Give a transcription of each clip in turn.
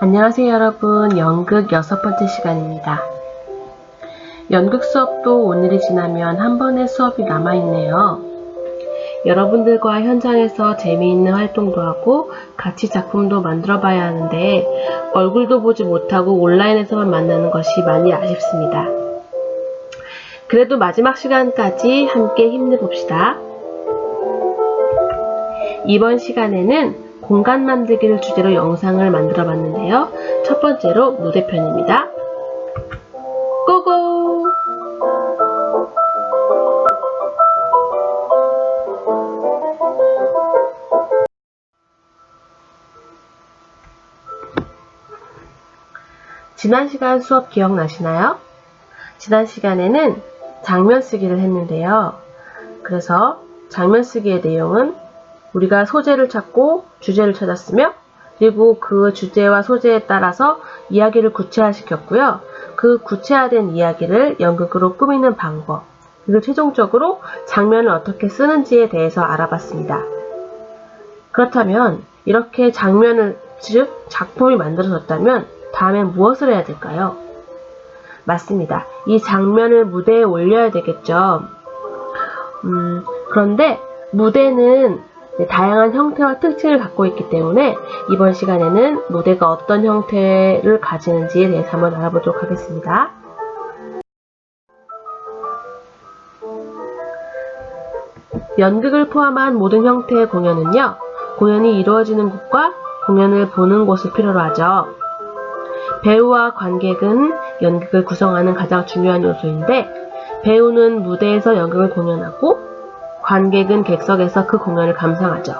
안녕하세요 여러분. 연극 6번째 시간입니다. 연극 수업도 오늘이 지나면 한 번의 수업이 남아있네요. 여러분들과 현장에서 재미있는 활동도 하고 같이 작품도 만들어 봐야 하는데 얼굴도 보지 못하고 온라인에서만 만나는 것이 많이 아쉽습니다. 그래도 마지막 시간까지 함께 힘내봅시다. 이번 시간에는 공간 만들기를 주제로 영상을 만들어 봤는데요. 첫 번째로 무대편입니다. 고고! 지난 시간 수업 기억나시나요? 지난 시간에는 장면 쓰기를 했는데요. 그래서 장면 쓰기의 내용은 우리가 소재를 찾고 주제를 찾았으며 그리고 그 주제와 소재에 따라서 이야기를 구체화시켰고요. 그 구체화된 이야기를 연극으로 꾸미는 방법, 그리고 최종적으로 장면을 어떻게 쓰는지에 대해서 알아봤습니다. 그렇다면 이렇게 장면을, 즉 작품이 만들어졌다면 다음엔 무엇을 해야 될까요? 맞습니다. 이 장면을 무대에 올려야 되겠죠. 그런데 무대는 다양한 형태와 특징을 갖고 있기 때문에 이번 시간에는 무대가 어떤 형태를 가지는지에 대해서 한번 알아보도록 하겠습니다. 연극을 포함한 모든 형태의 공연은요, 공연이 이루어지는 곳과 공연을 보는 곳을 필요로 하죠. 배우와 관객은 연극을 구성하는 가장 중요한 요소인데 배우는 무대에서 연극을 공연하고 관객은 객석에서 그 공연을 감상하죠.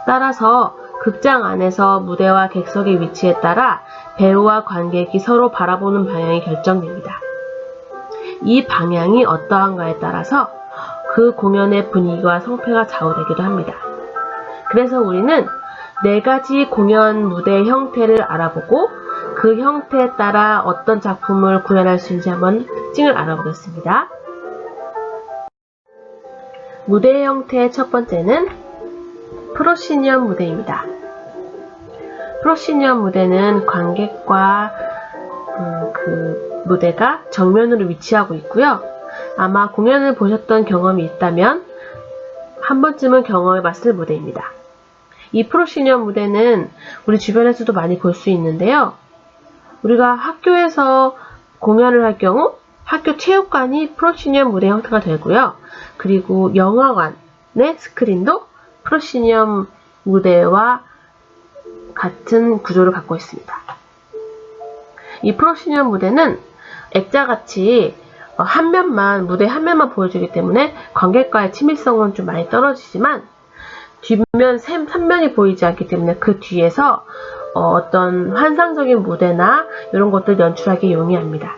따라서 극장 안에서 무대와 객석의 위치에 따라 배우와 관객이 서로 바라보는 방향이 결정됩니다. 이 방향이 어떠한가에 따라서 그 공연의 분위기와 성패가 좌우되기도 합니다. 그래서 우리는 4가지 공연 무대의 형태를 알아보고 그 형태에 따라 어떤 작품을 구현할 수 있는지 한번 특징을 알아보겠습니다. 무대의 형태의 첫 번째는 프로시니엄 무대입니다. 프로시니엄 무대는 관객과 그 무대가 정면으로 위치하고 있고요. 아마 공연을 보셨던 경험이 있다면 한 번쯤은 경험해봤을 무대입니다. 이 프로시니엄 무대는 우리 주변에서도 많이 볼 수 있는데요. 우리가 학교에서 공연을 할 경우 학교 체육관이 프로시니엄 무대 형태가 되고요. 그리고 영화관의 스크린도 프로시니엄 무대와 같은 구조를 갖고 있습니다. 이 프로시니엄 무대는 액자같이 무대 한 면만 보여주기 때문에 관객과의 친밀성은 좀 많이 떨어지지만 뒷면 3면이 보이지 않기 때문에 그 뒤에서 어떤 환상적인 무대나 이런 것들 연출하기 용이합니다.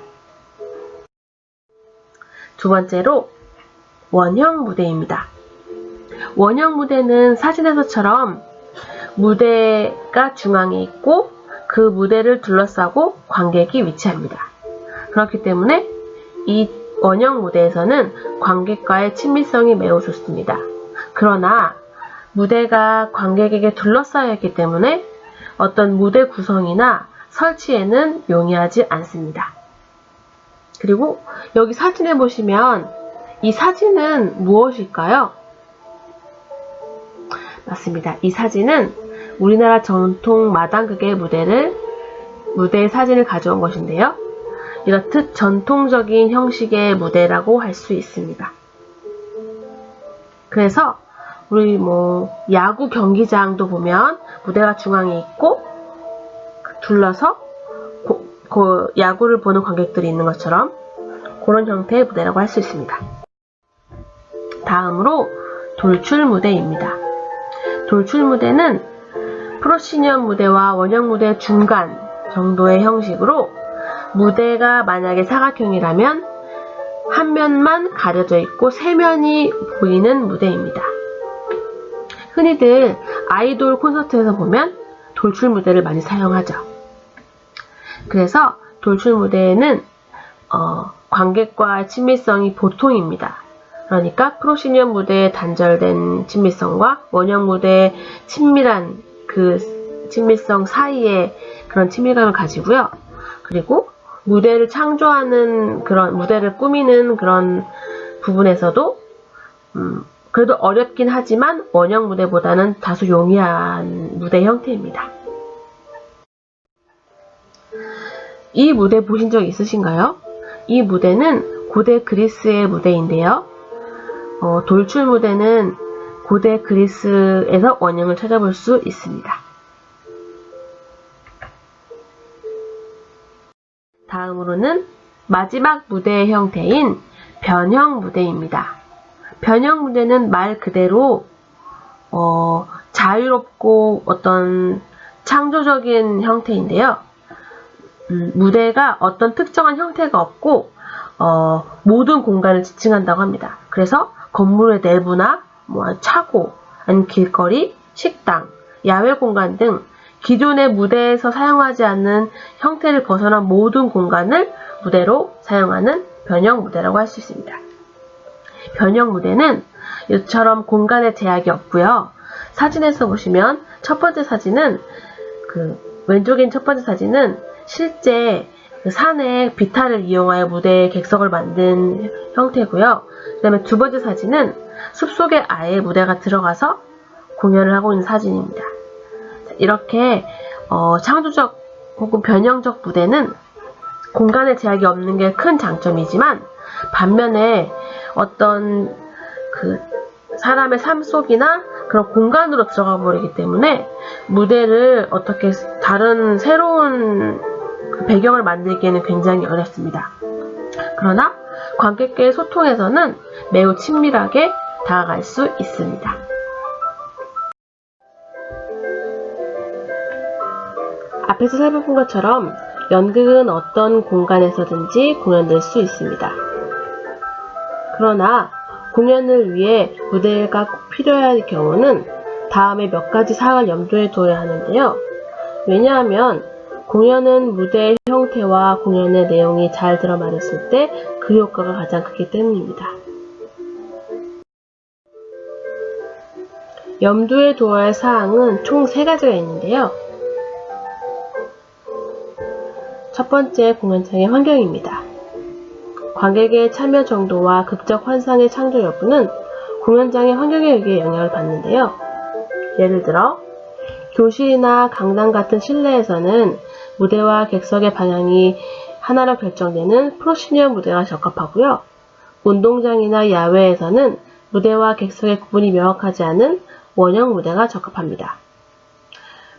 두 번째로 원형 무대입니다. 원형 무대는 사진에서처럼 무대가 중앙에 있고 그 무대를 둘러싸고 관객이 위치합니다. 그렇기 때문에 이 원형 무대에서는 관객과의 친밀성이 매우 좋습니다. 그러나 무대가 관객에게 둘러싸여 있기 때문에 어떤 무대 구성이나 설치에는 용이하지 않습니다. 그리고 여기 사진에 보시면 이 사진은 무엇일까요? 맞습니다. 이 사진은 우리나라 전통 마당극의 무대의 사진을 가져온 것인데요. 이렇듯 전통적인 형식의 무대라고 할 수 있습니다. 그래서 우리 야구 경기장도 보면 무대가 중앙에 있고 둘러서 야구를 보는 관객들이 있는 것처럼 그런 형태의 무대라고 할 수 있습니다. 다음으로 돌출 무대입니다. 돌출 무대는 프로시니엄 무대와 원형 무대 중간 정도의 형식으로 무대가 만약에 사각형이라면 한 면만 가려져 있고 3면이 보이는 무대입니다. 흔히들 아이돌 콘서트에서 보면 돌출 무대를 많이 사용하죠. 그래서 돌출 무대에는 관객과의 친밀성이 보통입니다. 그러니까 프로시니엄 무대의 단절된 친밀성과 원형 무대의 친밀한 그 친밀성 사이에 그런 친밀감을 가지고요. 그리고 무대를 창조하는 그런 무대를 꾸미는 그런 부분에서도 그래도 어렵긴 하지만 원형 무대보다는 다소 용이한 무대 형태입니다. 이 무대 보신 적 있으신가요? 이 무대는 고대 그리스의 무대인데요. 돌출 무대는 고대 그리스에서 원형을 찾아볼 수 있습니다. 다음으로는 마지막 무대의 형태인 변형 무대입니다. 변형 무대는 말 그대로 자유롭고 어떤 창조적인 형태인데요. 무대가 어떤 특정한 형태가 없고 모든 공간을 지칭한다고 합니다. 그래서 건물의 내부나 차고, 아니면 길거리, 식당, 야외 공간 등 기존의 무대에서 사용하지 않는 형태를 벗어난 모든 공간을 무대로 사용하는 변형 무대라고 할 수 있습니다. 변형 무대는 이처럼 공간에 제약이 없고요. 사진에서 보시면 첫 번째 사진은 왼쪽에 있는 첫 번째 사진은 실제 산의 비탈을 이용하여 무대의 객석을 만든 형태고요. 그 다음에 두 번째 사진은 숲속에 아예 무대가 들어가서 공연을 하고 있는 사진입니다. 이렇게 창조적 혹은 변형적 무대는 공간의 제약이 없는 게 큰 장점이지만 반면에 어떤 사람의 삶 속이나 그런 공간으로 들어가 버리기 때문에 무대를 어떻게 다른 새로운 배경을 만들기에는 굉장히 어렵습니다. 그러나 관객과의 소통에서는 매우 친밀하게 다가갈 수 있습니다. 앞에서 살펴본 것처럼 연극은 어떤 공간에서든지 공연될 수 있습니다. 그러나 공연을 위해 무대가 꼭 필요할 경우는 다음에 몇 가지 사항을 염두에 둬야 하는데요. 왜냐하면 공연은 무대의 형태와 공연의 내용이 잘 들어맞았을 때 그 효과가 가장 크기 때문입니다. 염두에 두어야 할 사항은 총 3가지가 있는데요. 첫 번째, 공연장의 환경입니다. 관객의 참여 정도와 극적 환상의 창조 여부는 공연장의 환경에 의해 영향을 받는데요. 예를 들어 교실이나 강당 같은 실내에서는 무대와 객석의 방향이 하나로 결정되는 프로시니엄 무대가 적합하고요. 운동장이나 야외에서는 무대와 객석의 구분이 명확하지 않은 원형 무대가 적합합니다.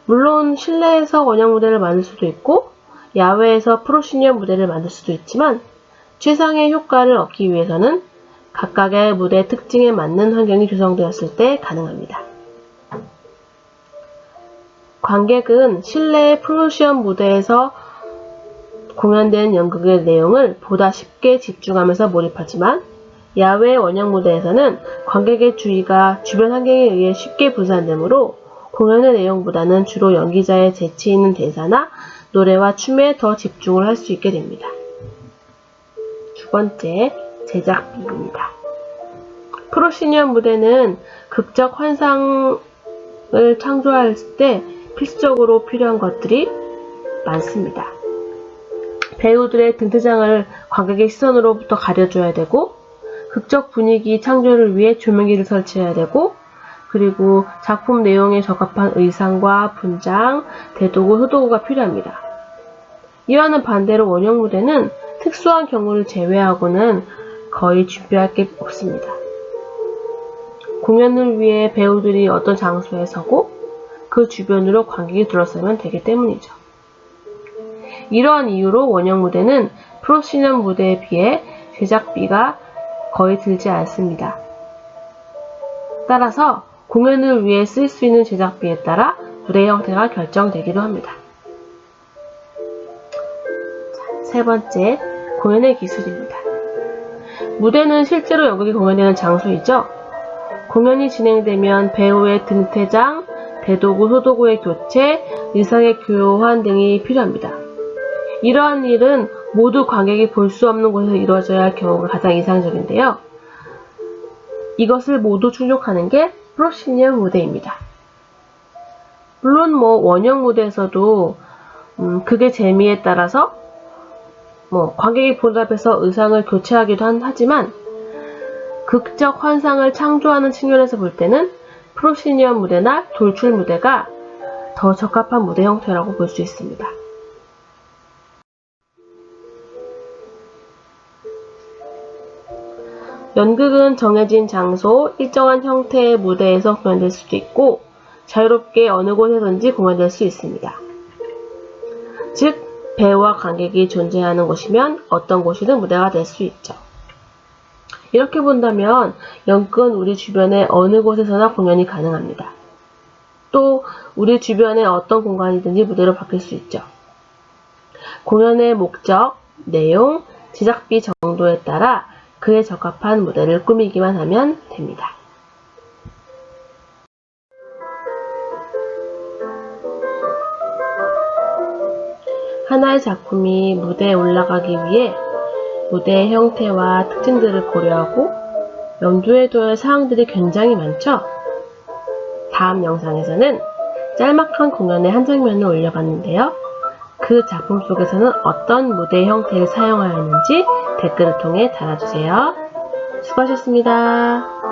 물론 실내에서 원형 무대를 만들 수도 있고 야외에서 프로시니엄 무대를 만들 수도 있지만 최상의 효과를 얻기 위해서는 각각의 무대 특징에 맞는 환경이 조성되었을 때 가능합니다. 관객은 실내의 프로시엄 무대에서 공연된 연극의 내용을 보다 쉽게 집중하면서 몰입하지만 야외 원형 무대에서는 관객의 주의가 주변 환경에 의해 쉽게 분산되므로 공연의 내용보다는 주로 연기자의 재치 있는 대사나 노래와 춤에 더 집중을 할 수 있게 됩니다. 두 번째, 제작비입니다. 프로시니엄 무대는 극적 환상을 창조할 때 필수적으로 필요한 것들이 많습니다. 배우들의 등대장을 관객의 시선으로부터 가려줘야 되고 극적 분위기 창조를 위해 조명기를 설치해야 되고 그리고 작품 내용에 적합한 의상과 분장, 대도구, 소도구가 필요합니다. 이와는 반대로 원형 무대는 특수한 경우를 제외하고는 거의 준비할 게 없습니다. 공연을 위해 배우들이 어떤 장소에 서고 그 주변으로 관객이 둘러싸면 되기 때문이죠. 이러한 이유로 원형 무대는 프로시니엄 무대에 비해 제작비가 거의 들지 않습니다. 따라서 공연을 위해 쓸 수 있는 제작비에 따라 무대 형태가 결정되기도 합니다. 세 번째, 공연의 기술입니다. 무대는 실제로 연극이 공연되는 장소이죠. 공연이 진행되면 배우의 등퇴장, 대도구, 소도구의 교체, 의상의 교환 등이 필요합니다. 이러한 일은 모두 관객이 볼 수 없는 곳에서 이루어져야 할 경우가 가장 이상적인데요. 이것을 모두 충족하는 게 프로시니엄 무대입니다. 물론 원형 무대에서도 그게 재미에 따라서 관객이 보답해서 의상을 교체하기도 하지만 극적 환상을 창조하는 측면에서 볼 때는 프로시니엄 무대나 돌출 무대가 더 적합한 무대 형태라고 볼 수 있습니다. 연극은 정해진 장소, 일정한 형태의 무대에서 공연될 수도 있고 자유롭게 어느 곳에든지 공연될 수 있습니다. 즉, 배우와 관객이 존재하는 곳이면 어떤 곳이든 무대가 될 수 있죠. 이렇게 본다면 연극은 우리 주변의 어느 곳에서나 공연이 가능합니다. 또 우리 주변의 어떤 공간이든지 무대로 바뀔 수 있죠. 공연의 목적, 내용, 제작비 정도에 따라 그에 적합한 무대를 꾸미기만 하면 됩니다. 하나의 작품이 무대에 올라가기 위해 무대의 형태와 특징들을 고려하고 염두에 둬야 할 사항들이 굉장히 많죠? 다음 영상에서는 짤막한 공연의 한 장면을 올려봤는데요. 그 작품 속에서는 어떤 무대 형태를 사용하였는지 댓글을 통해 달아주세요. 수고하셨습니다.